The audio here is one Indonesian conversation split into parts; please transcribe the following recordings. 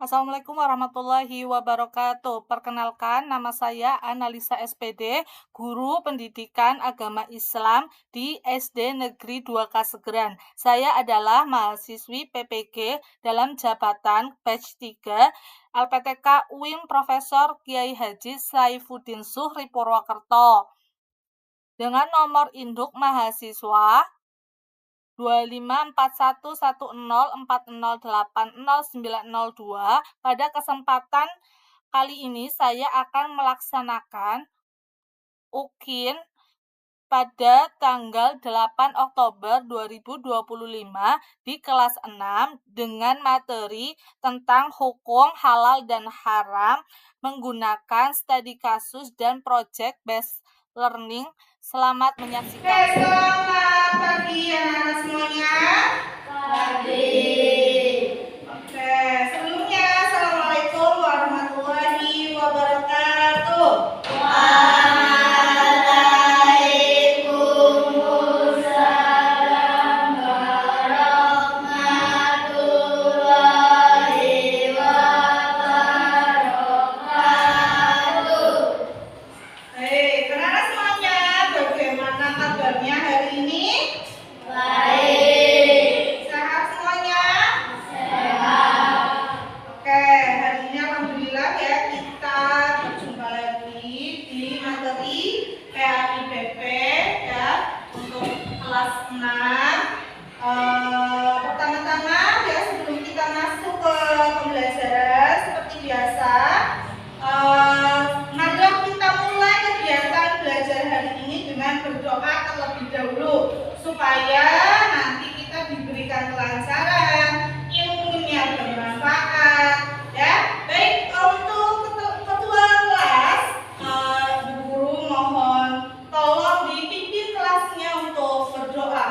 Assalamualaikum warahmatullahi wabarakatuh. Perkenalkan, nama saya Analisa SPD, Guru Pendidikan Agama Islam di SD Negeri 2 Kasegeran. Saya adalah mahasiswi PPG dalam jabatan batch 3 LPTK UIN Profesor Kiai Haji Saifuddin Zuhri Purwokerto. Dengan nomor induk mahasiswa 25411040800902. Pada kesempatan kali ini saya akan melaksanakan UKIN pada tanggal 8 Oktober 2025 di kelas 6 dengan materi tentang hukum halal dan haram menggunakan studi kasus dan project based learning. Selamat menyaksikan. Selamat pagi anak-anak semuanya. Oke, sebelumnya Assalamualaikum warahmatullahi wabarakatuh. Hei, anak-anak semuanya, bagaimana kabarnya hari ini? Sehat semuanya? Oke, hari ini alhamdulillah ya kita berjumpa lagi di materi PAIBP ya untuk kelas 6. Pertama-tama ya sebelum kita masuk ke pembelajaran seperti biasa, marilah kita mulai kegiatan belajar hari ini dengan berdoa terlebih dahulu supaya nanti kita diberikan kelancaran, ilmunya bermanfaat ya. Baik, untuk ketua kelas, Bu Guru mohon tolong dipimpin kelasnya untuk berdoa.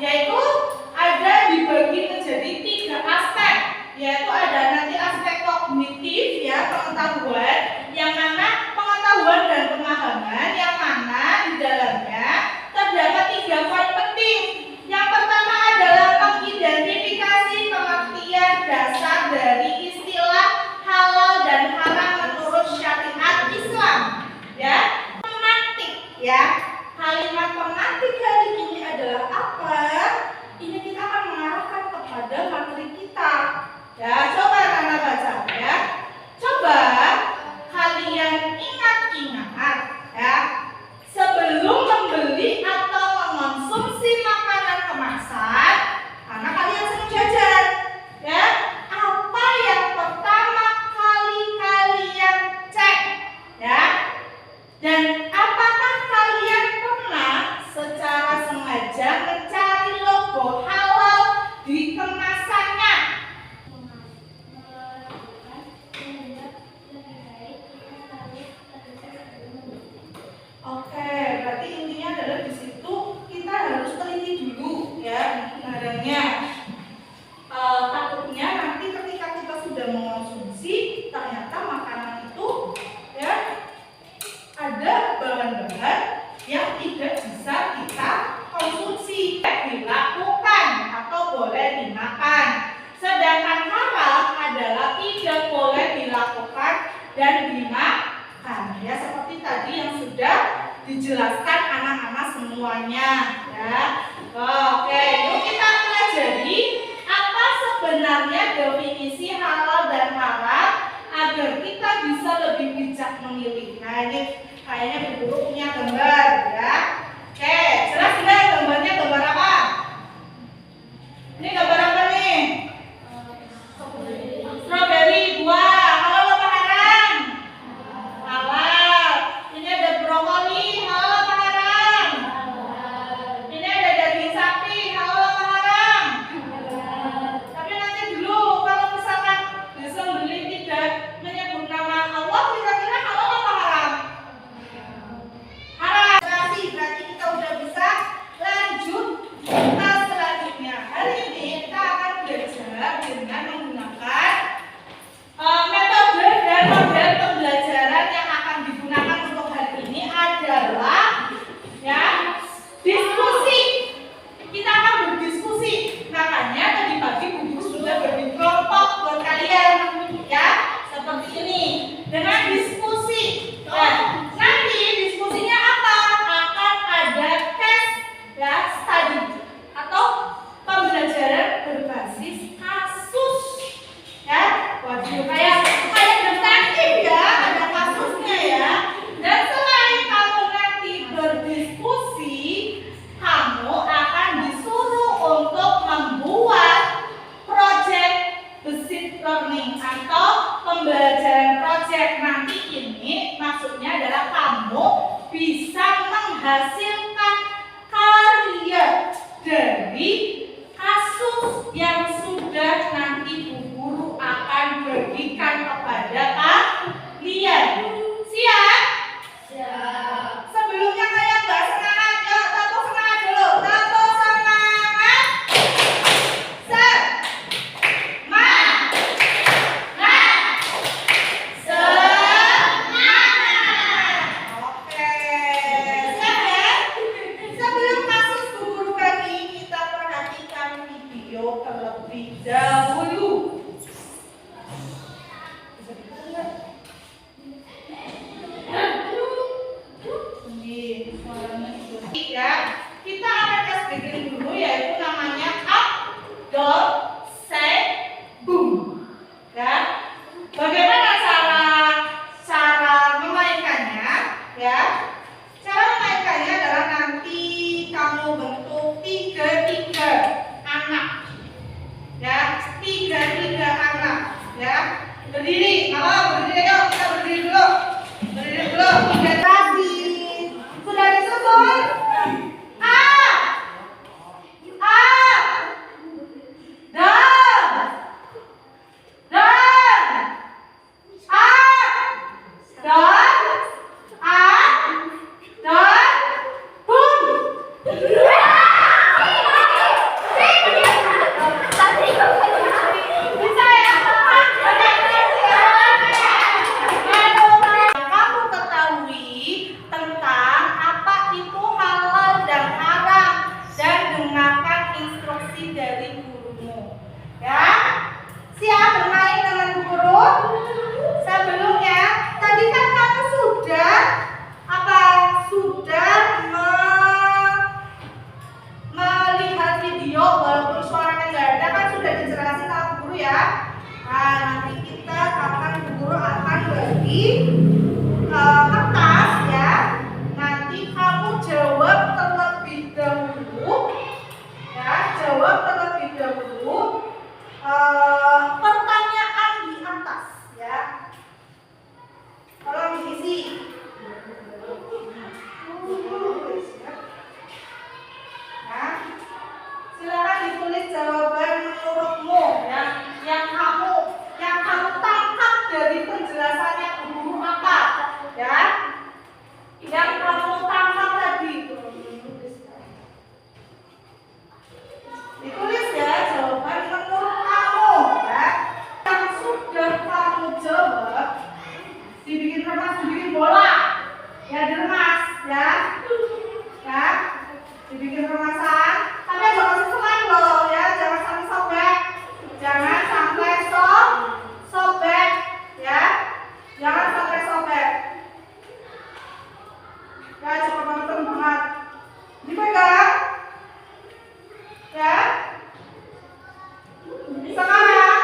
yaitu ada dibagi menjadi 3 aspek, yaitu ada nanti aspek kognitif ya, pengetahuan, yang mana pengetahuan dan pemahaman, yang mana di dalamnya terdapat 3 poin penting. Yang pertama adalah mengidentifikasi pengertian dasar dari istilah halal dan haram menurut syariat Islam. Ya, pemantik ya. Kalimat pemantik hari ini adalah apa? Ini kita akan mengarahkan kepada materi kita. Ya, coba anak-anak baca ya. Coba kalian ingat-ingat ya. Sebelum membeli atau mengonsumsi makanan kemasan, karena kalian sering jajan, ya, apa yang pertama kali kalian cek, ya? Dan apakah kalian pernah secara sengaja mencari logo halal di kemasannya? Oke, berarti intinya adalah di situ kita harus teliti dulu ya barangnya. Takutnya nanti ketika kita sudah mengonsumsi ternyata makanan itu ya ada bahan-bahan yang tidak bisa kita konsumsi, dilakukan atau boleh dimakan. Sedangkan haram adalah tidak boleh dilakukan dan dimakan. Ya, seperti tadi yang sudah dijelaskan anak-anak semuanya ya. Oke, yuk kita pelajari apa sebenarnya definisi halal dan haram agar kita bisa lebih bijak memilih. Nah, ini kayaknya Bu Guru punya gambar ya. Oke, jelas nggak gambarnya gambar apa? Ini gambar apa nih? Strawberry buah. Halal apa haram? Halal. Ini ada brokoli. Halal apa haram? Ini ada daging sapi. Halal apa haram? Tapi nanti dulu kalau misalkan disembeli tidak menyebut nama Allah, kira-kira halal apa haram? Haram. Berarti kita udah bisa lanjut ke selanjutnya. Hari ini kita akan belajar dengan menggunakan metode dan model pembelajaran yang akan digunakan untuk hari ini adalah ya diskusi. Kita akan berdiskusi. Makanya tadi pagi Bu Guru sudah bagi kelompok buat kalian ya seperti ini dengan diskusi. Nah, nanti diskusinya apa? Akan ada tes ya study atau pembelajaran berbasis kasus ya. Waduh, kayak detektif ya, ada kasusnya ya. Dan selain kamu nanti berdiskusi, kamu akan disuruh untuk membuat project based learning atau pembelajaran project. Nanti ini maksudnya adalah kamu bisa menghasilkan karya dari kasus yang sudah nanti Bu Guru akan berikan kepada kalian. Siap? Siap. Sebelumnya kalian nggak semangat, yuk tepuk semangat dulu. Tepuk semangat. Oke. Siap ya? Sebelum kasus Bu Guru kali ini kita perhatikan video terlebih dahulu. Ya, kita akan tes bikin dulu yaitu namanya up, down, set, boom. Ya, bagaimana cara memainkannya? Ya, cara memainkannya adalah nanti kamu bentuk tiga anak. Ya, ya. Nah, nanti guru akan bagi kertas ya. Nanti kamu jawab terlebih dahulu ya, jawab terlebih dahulu pertanyaan di atas ya. Tolong diisi. Nah, silakan ditulis jawaban menurutmu yang kamu tangkap dari penjelasannya guru apa ya, yang kamu tangkap tadi. Ditulis ya jawaban menurut kamu ya. Yang sudah kamu jawab dibikin kertas, dibikin bola ya, diremas ya, ya, dibikin remasan. Tapi jangan sesuai loh ya, jangan sampai sobek, jangan sampai sobek ya, jangan sampai sobek ya. Coba teman-teman banget dipegang ya. Sekarang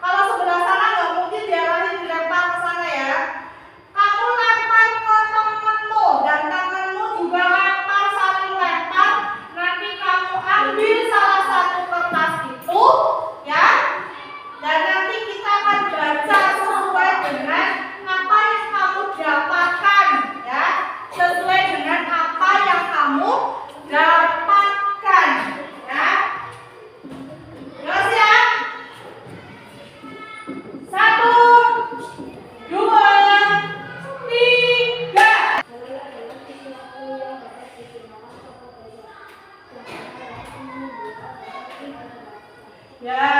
kalau sebelah sana nggak mungkin diarahin, dilempar ke sana ya. Kamu lempar ke temanmu dan temanmu juga lempar, saling lempar. Nanti kamu ambil salah satu kertas itu ya, dan nanti kita akan baca sesuai dengan apa yang kamu dapatkan ya, sesuai dengan apa yang kamu dapatkan ya. Jelas ya? 1, 2, 3. Ya,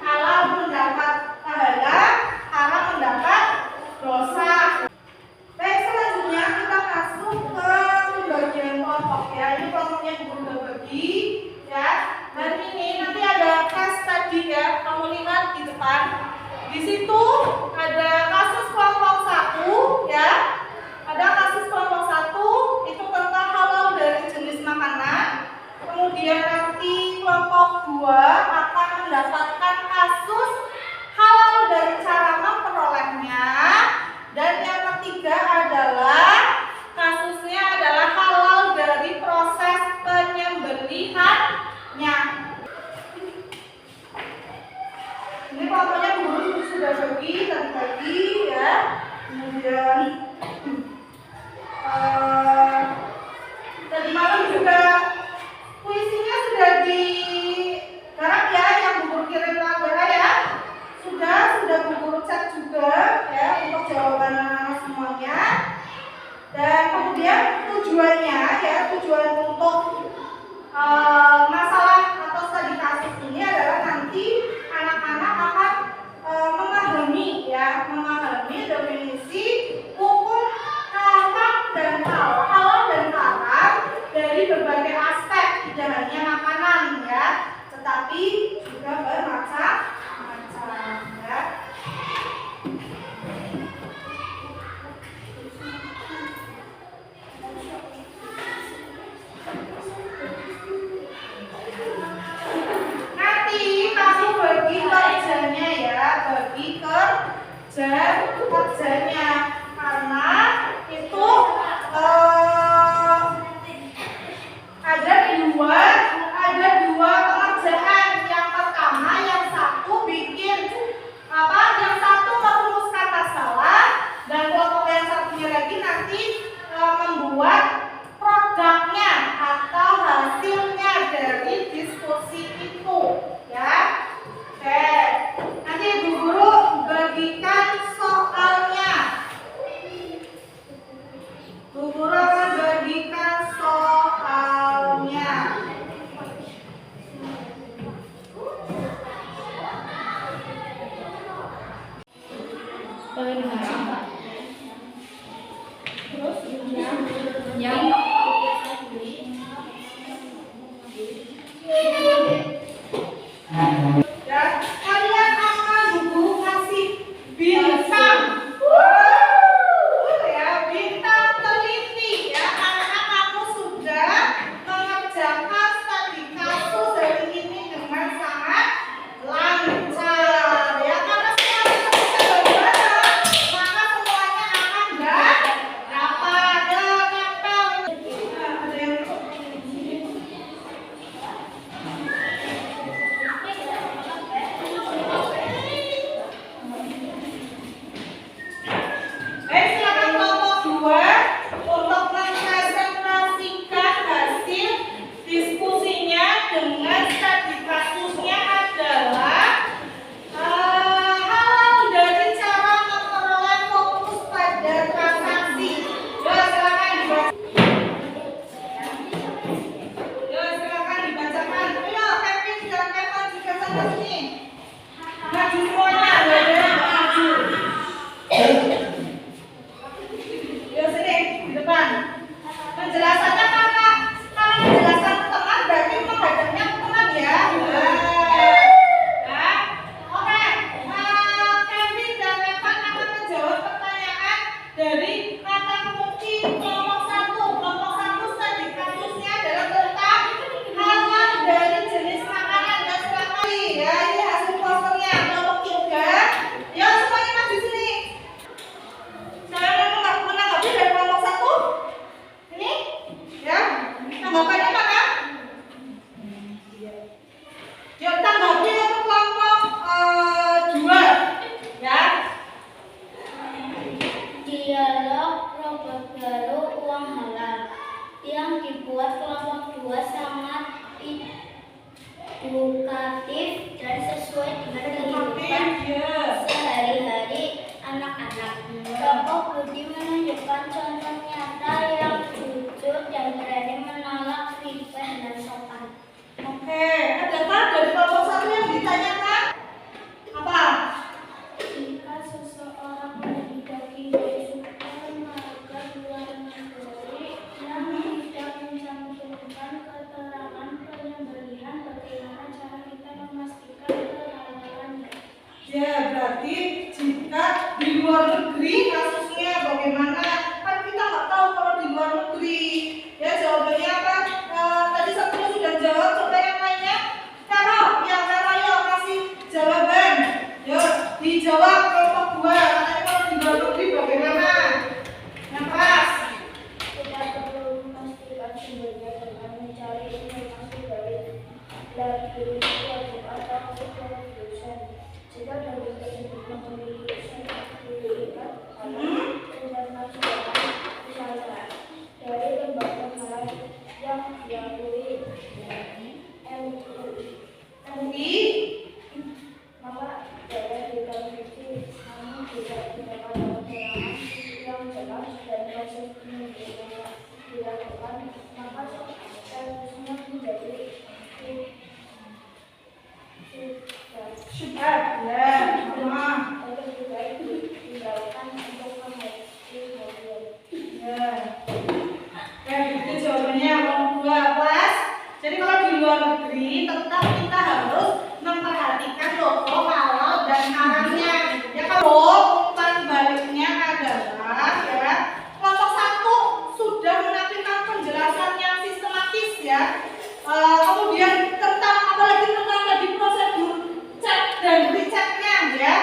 halal mendapat pahala, haram mendapat dosa. Baik, selanjutnya kita masuk ke pembagian kelompok ya. Ini kelompoknya guru udah bagi ya. Dan ini nanti ada tes tadi ya, kamu lihat di depan. Di situ ada kasus kelompok 1 ya. Ada kasus kelompok 1 itu tentang halal dari jenis makanan. Kemudian nanti kelompok 2 akan mendapatkan kasus halal dari cara memperolehnya. Dan yang ketiga adalah kasusnya adalah halal dari proses penyembelihannya. Ini kelompoknya guru sudah bagi ya. Kemudian tadi malam juga puisinya sudah digarap ya, yang Bu Guru kirim ke Ambara ya. Sudah Bu Guru chat juga ya untuk jawaban anak-anak semuanya. Dan kemudian tujuannya ya, tujuan untuk masalah atau studi kasus ini adalah nanti anak-anak akan memahami definisi hukum halal dan haram dari berbagai aspek, tidak hanya makanan ya, tetapi juga bermacam-macam ya. Nanti kamu bagi kerjanya ya, kerjanya karena itu ada dua pengerjaan. Yang pertama, yang satu bikin yang satu merumuskan masalah, dan kelompok yang satunya lagi nanti membuat produknya atau hasilnya dari diskusi itu ya. Oke, nanti Bu Guru bagikan soalnya sana sini. Maju semuanya, maju. Yuk sini di depan. Penjelasannya karena penjelasan teman berarti menghadapnya ke teman ya. Oke. Kevin dan Evan akan menjawab pertanyaan dari kata kunci kelompok 1. Kelompok 1 tadi kasusnya adalah tentang halaman dari jenis makanan dan selama ya. Ini hasil posternya. Kelompok 3. Ya semuanya maju sini. Saya menanggapi dari kelompok 1. Ini ya. Tanggapannya mana? Yuk tanggapi untuk kelompok 2 ya. Dialog robot baru uang halal yang dibuat kelompok 2 sangat edukatif dan sesuai dengan kehidupan sehari-hari anak-anak. Tokoh Budi menunjukkan contoh nyata yang jujur dan berani menolak fitnah dan sopan. Oke, adakah dari kelompok 1 yang ditanyakan? Apa? Jika seseorang menjadi daging dari supermarket luar negeri yang tidak mencantumkan keterangan penyembelihan, bagaimana cara kita memastikan kehalalannya? Ya, berarti jika di luar negeri kasusnya bagaimana? Kan kita nggak tahu kalau di luar negeri. Ya, jawabannya apa? Tadi satu sudah jawab, coba yang lainnya. Karo, yuk kasih jawaban. Yuk, dijawab kelompok 2. Katanya kalau di luar negeri bagaimana? Yang keras. Kita perlu memastikan sumbernya dengan mencari informasi dari suatu atau produsen. Jika daging tersebut memiliki sertifikat halal internasional, misalnya dari lembaga halal yang diakui MUI, maka dapat dikonsumsi, namun tidak didapat keterangan yang jelas dan proses penyembelihan dilakukan, maka seharusnya menjadi Syubhat. Ya, sama. lebih baik dilakukan untuk menghadapi mobil. Ya. Itu jawabannya kelompok 2 kelas. Jadi kalau di luar negeri tetap kita harus memperhatikan logo halal dan haramnya. Ya kalau umpan baliknya adalah ya kelompok 1 sudah menampilkan penjelasan yang sistematis ya. Kemudian tentang apalagi tentang tadi prosedur cek dan rechecknya ya.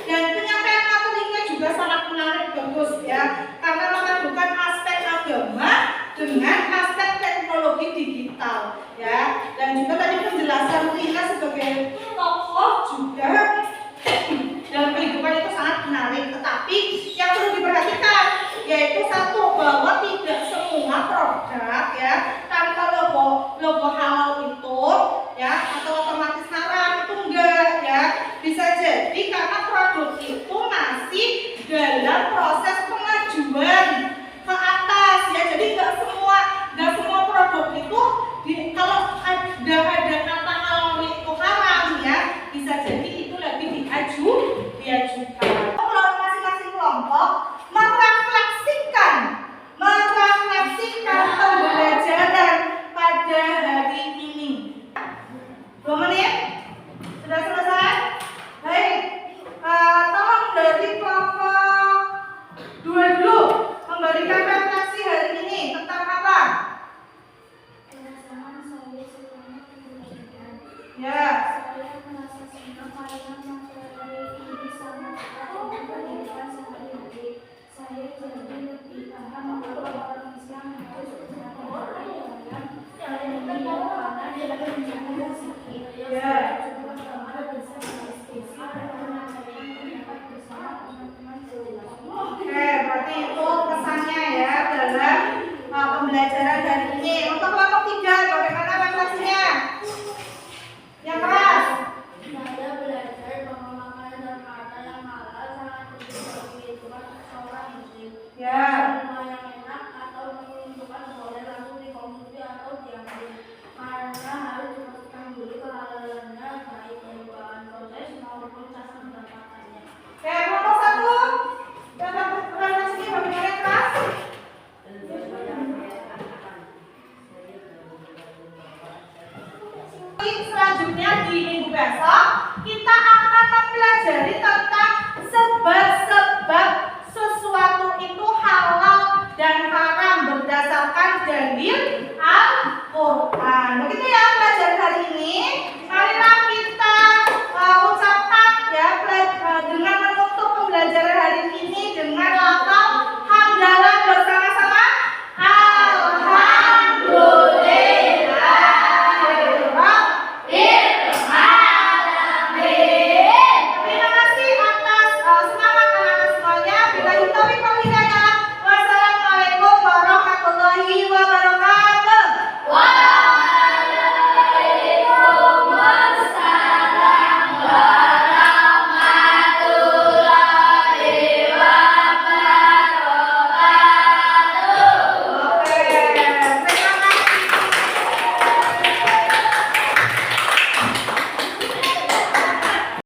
Dan penyampaian materinya juga sangat menarik, bagus ya. Karena memadukan aspek agama dengan aspek teknologi digital ya. Dan juga tadi penjelasan Rina sebagai tokoh besok kita akan mempelajari tentang sebab-sebab sesuatu itu halal dan haram berdasarkan dalil Al-Quran.